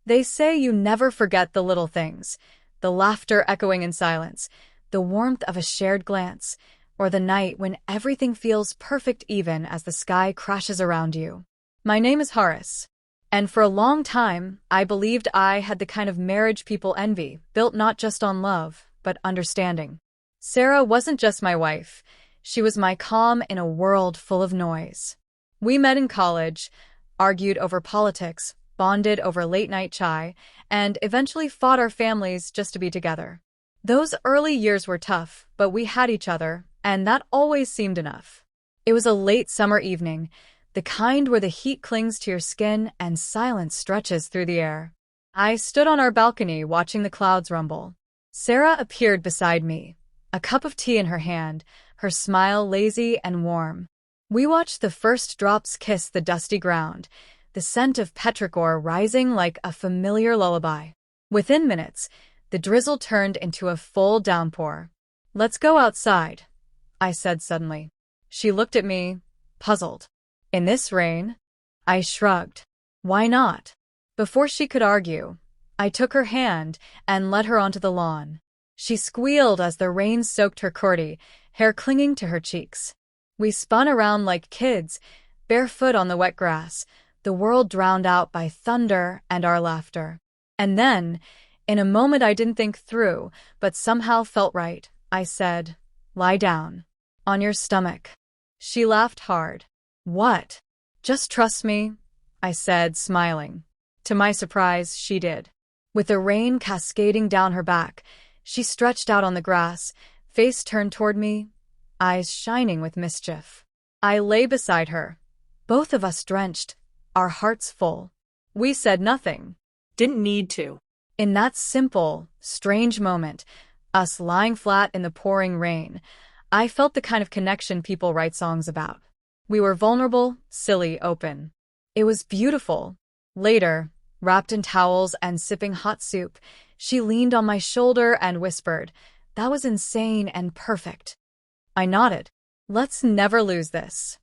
They say you never forget the little things, the laughter echoing in silence, the warmth of a shared glance, or the night when everything feels perfect even as the sky crashes around you. My name is Horace, and for a long time, I believed I had the kind of marriage people envy, built not just on love, but understanding. Sarah wasn't just my wife. She was my calm in a world full of noise. We met in college, argued over politics, bonded over late-night chai, and eventually fought our families just to be together. Those early years were tough, but we had each other, and that always seemed enough. It was a late summer evening, the kind where the heat clings to your skin and silence stretches through the air. I stood on our balcony watching the clouds rumble. Sarah appeared beside me, a cup of tea in her hand, her smile lazy and warm. We watched the first drops kiss the dusty ground, the scent of petrichor rising like a familiar lullaby. Within minutes, the drizzle turned into a full downpour. "Let's go outside," I said suddenly. She looked at me, puzzled. "In this rain?" I shrugged. "Why not?" Before she could argue, I took her hand and led her onto the lawn. She squealed as the rain soaked her kurti, hair clinging to her cheeks. We spun around like kids, barefoot on the wet grass, the world drowned out by thunder and our laughter. And then, in a moment I didn't think through, but somehow felt right, I said, "Lie down. On your stomach." She laughed hard. "What?" "Just trust me," I said, smiling. To my surprise, she did. With the rain cascading down her back, she stretched out on the grass, face turned toward me, eyes shining with mischief. I lay beside her, both of us drenched, our hearts full. We said nothing. Didn't need to. In that simple, strange moment, us lying flat in the pouring rain, I felt the kind of connection people write songs about. We were vulnerable, silly, open. It was beautiful. Later, wrapped in towels and sipping hot soup, she leaned on my shoulder and whispered, "That was insane and perfect." I nodded. "Let's never lose this."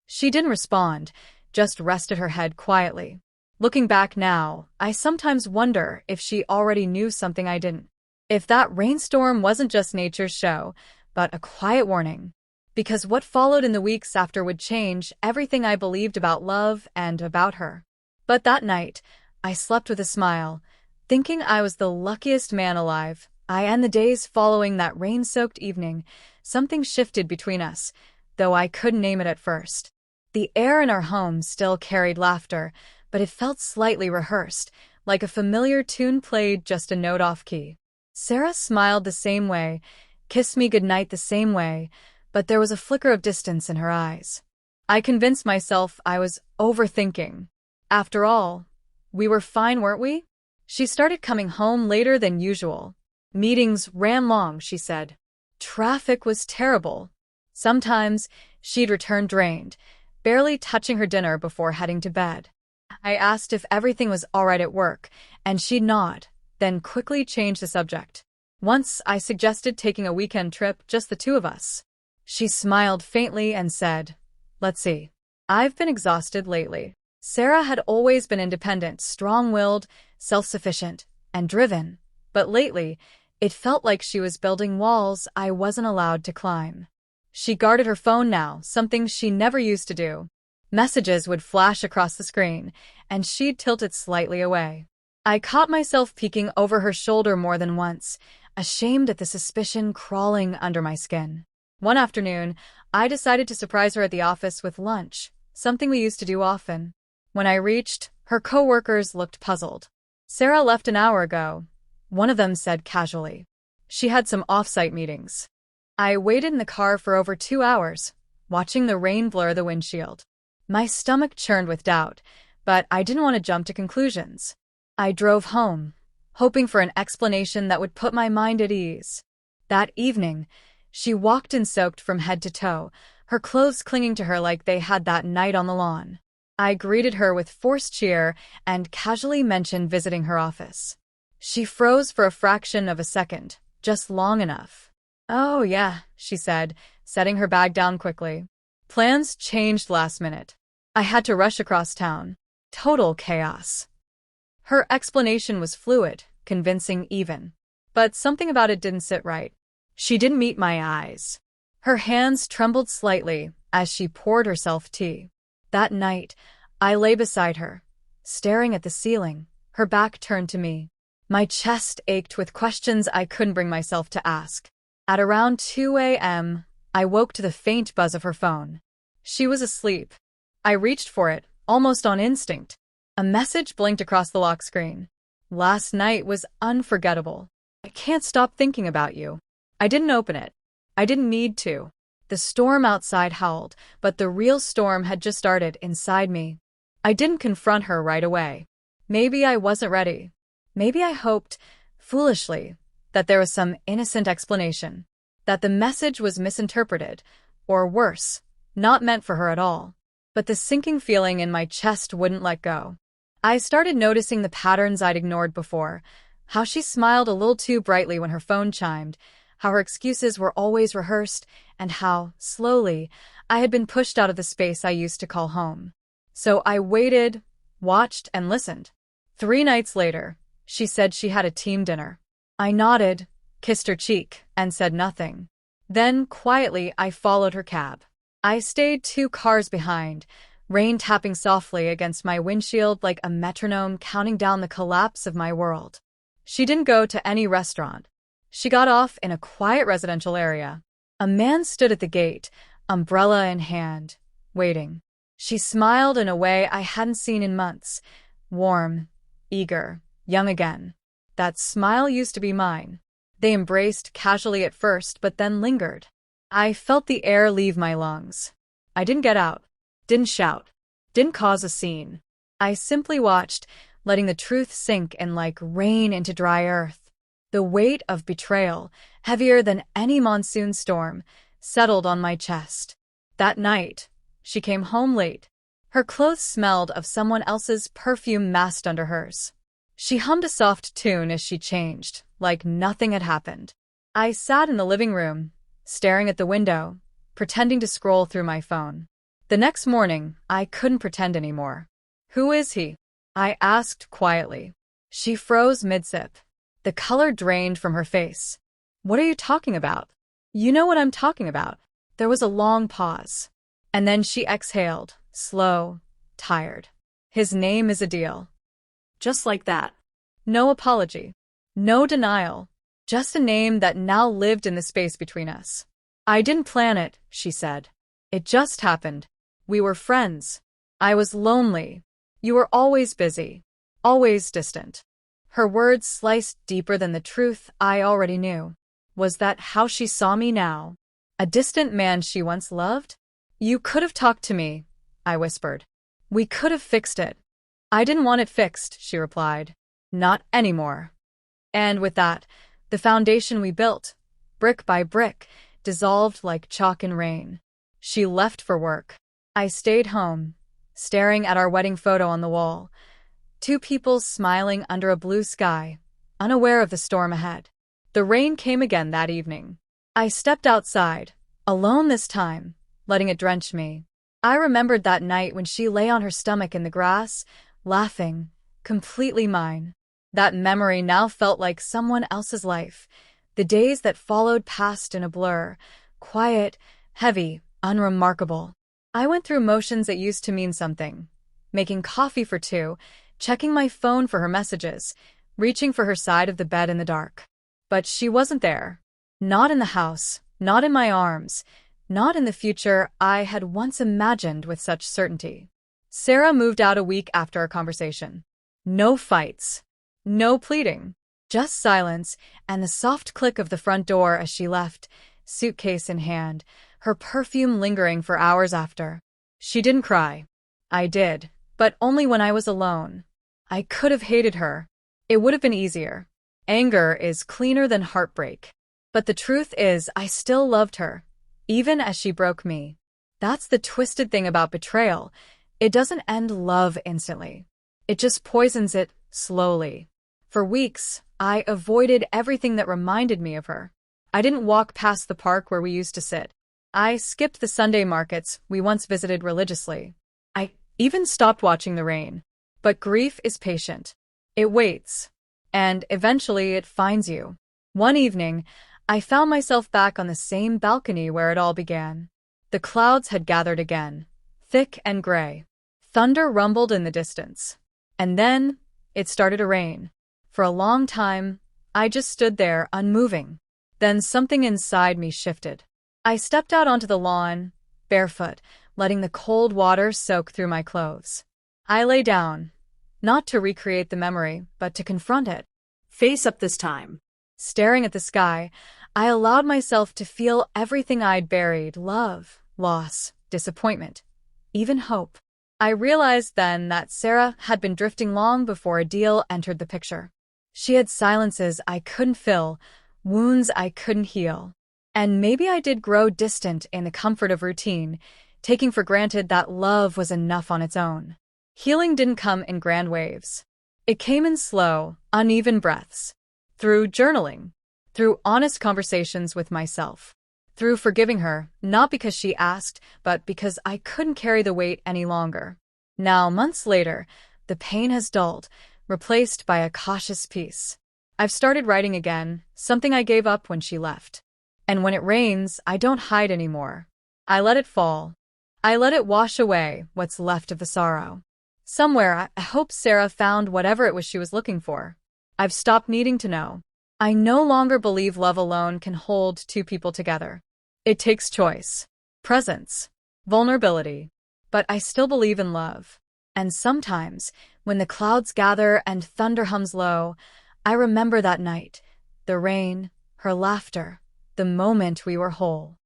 She didn't respond, just rested her head quietly. Looking back now, I sometimes wonder if she already knew something I didn't. If that rainstorm wasn't just nature's show, but a quiet warning. Because what followed in the weeks after would change everything I believed about love and about her. But that night, I slept with a smile, thinking I was the luckiest man alive. And the days following that rain-soaked evening, something shifted between us, though I couldn't name it at first. The air in our home still carried laughter, but it felt slightly rehearsed, like a familiar tune played just a note off key. Sarah smiled the same way, kissed me goodnight the same way, but there was a flicker of distance in her eyes. I convinced myself I was overthinking. After all, we were fine, weren't we? She started coming home later than usual. Meetings ran long, she said. Traffic was terrible. Sometimes she'd return drained, barely touching her dinner before heading to bed. I asked if everything was all right at work, and she'd nod, then quickly change the subject. Once I suggested taking a weekend trip, just the two of us. She smiled faintly and said, "Let's see. I've been exhausted lately." Sarah had always been independent, strong-willed, self-sufficient, and driven, but lately, it felt like she was building walls I wasn't allowed to climb. She guarded her phone now, something she never used to do. Messages would flash across the screen, and she'd tilt it slightly away. I caught myself peeking over her shoulder more than once, ashamed at the suspicion crawling under my skin. One afternoon, I decided to surprise her at the office with lunch, something we used to do often. When I reached, her coworkers looked puzzled. "Sarah left an hour ago," one of them said casually. "She had some off-site meetings." I waited in the car for over 2 hours, watching the rain blur the windshield. My stomach churned with doubt, but I didn't want to jump to conclusions. I drove home, hoping for an explanation that would put my mind at ease. That evening, she walked in soaked from head to toe, her clothes clinging to her like they had that night on the lawn. I greeted her with forced cheer and casually mentioned visiting her office. She froze for a fraction of a second, just long enough. "Oh yeah," she said, setting her bag down quickly. Plans changed last minute. I had to rush across town. Total chaos. Her explanation was fluid, convincing even. But something about it didn't sit right. She didn't meet my eyes. Her hands trembled slightly as she poured herself tea. That night, I lay beside her, staring at the ceiling, her back turned to me. My chest ached with questions I couldn't bring myself to ask. At around 2 a.m., I woke to the faint buzz of her phone. She was asleep. I reached for it, almost on instinct. A message blinked across the lock screen. Last night was unforgettable. I can't stop thinking about you. I didn't open it. I didn't need to. The storm outside howled, but the real storm had just started inside me. I didn't confront her right away. Maybe I wasn't ready. Maybe I hoped, foolishly, that there was some innocent explanation. That the message was misinterpreted, or worse, not meant for her at all. But the sinking feeling in my chest wouldn't let go. I started noticing the patterns I'd ignored before, how she smiled a little too brightly when her phone chimed, how her excuses were always rehearsed, and how, slowly, I had been pushed out of the space I used to call home. So I waited, watched, and listened. 3 nights later, she said she had a team dinner. I nodded, kissed her cheek, and said nothing. Then, quietly, I followed her cab. I stayed 2 cars behind, rain tapping softly against my windshield like a metronome counting down the collapse of my world. She didn't go to any restaurant. She got off in a quiet residential area. A man stood at the gate, umbrella in hand, waiting. She smiled in a way I hadn't seen in months. Warm, eager, young again. That smile used to be mine. They embraced casually at first, but then lingered. I felt the air leave my lungs. I didn't get out. Didn't shout. Didn't cause a scene. I simply watched, letting the truth sink in like rain into dry earth. The weight of betrayal, heavier than any monsoon storm, settled on my chest. That night, she came home late. Her clothes smelled of someone else's perfume masked under hers. She hummed a soft tune as she changed, like nothing had happened. I sat in the living room, staring at the window, pretending to scroll through my phone. The next morning, I couldn't pretend anymore. "Who is he?" I asked quietly. She froze mid-sip. The color drained from her face. "What are you talking about?" "You know what I'm talking about." There was a long pause. And then she exhaled, slow, tired. "His name is Adil." Just like that. No apology. No denial. Just a name that now lived in the space between us. "I didn't plan it," she said. "It just happened. We were friends. I was lonely. You were always busy. Always distant." Her words sliced deeper than the truth I already knew. Was that how she saw me now? A distant man she once loved? "You could have talked to me," I whispered. "We could have fixed it." "I didn't want it fixed," she replied. "Not anymore." And with that, the foundation we built, brick by brick, dissolved like chalk in rain. She left for work. I stayed home, staring at our wedding photo on the wall. 2 people smiling under a blue sky, unaware of the storm ahead. The rain came again that evening. I stepped outside, alone this time, letting it drench me. I remembered that night when she lay on her stomach in the grass, laughing, completely mine. That memory now felt like someone else's life. The days that followed passed in a blur, quiet, heavy, unremarkable. I went through motions that used to mean something. Making coffee for 2, checking my phone for her messages, reaching for her side of the bed in the dark. But she wasn't there. Not in the house, not in my arms, not in the future I had once imagined with such certainty. Sarah moved out a week after our conversation. No fights. No pleading. Just silence and the soft click of the front door as she left, suitcase in hand, her perfume lingering for hours after. She didn't cry. I did, but only when I was alone. I could have hated her. It would have been easier. Anger is cleaner than heartbreak. But the truth is, I still loved her, even as she broke me. That's the twisted thing about betrayal. It doesn't end love instantly. It just poisons it slowly. For weeks, I avoided everything that reminded me of her. I didn't walk past the park where we used to sit. I skipped the Sunday markets we once visited religiously. I even stopped watching the rain. But grief is patient. It waits. And eventually it finds you. One evening, I found myself back on the same balcony where it all began. The clouds had gathered again, thick and gray. Thunder rumbled in the distance. And then, it started to rain. For a long time, I just stood there, unmoving. Then something inside me shifted. I stepped out onto the lawn, barefoot, letting the cold water soak through my clothes. I lay down, not to recreate the memory, but to confront it. Face up this time. Staring at the sky, I allowed myself to feel everything I'd buried: love, loss, disappointment, even hope. I realized then that Sarah had been drifting long before a deal entered the picture. She had silences I couldn't fill, wounds I couldn't heal. And maybe I did grow distant in the comfort of routine, taking for granted that love was enough on its own. Healing didn't come in grand waves. It came in slow, uneven breaths. Through journaling. Through honest conversations with myself. Through forgiving her, not because she asked, but because I couldn't carry the weight any longer. Now, months later, the pain has dulled, replaced by a cautious peace. I've started writing again, something I gave up when she left. And when it rains, I don't hide anymore. I let it fall. I let it wash away what's left of the sorrow. Somewhere, I hope Sarah found whatever it was she was looking for. I've stopped needing to know. I no longer believe love alone can hold two people together. It takes choice, presence, vulnerability. But I still believe in love. And sometimes, when the clouds gather and thunder hums low, I remember that night, the rain, her laughter, the moment we were whole.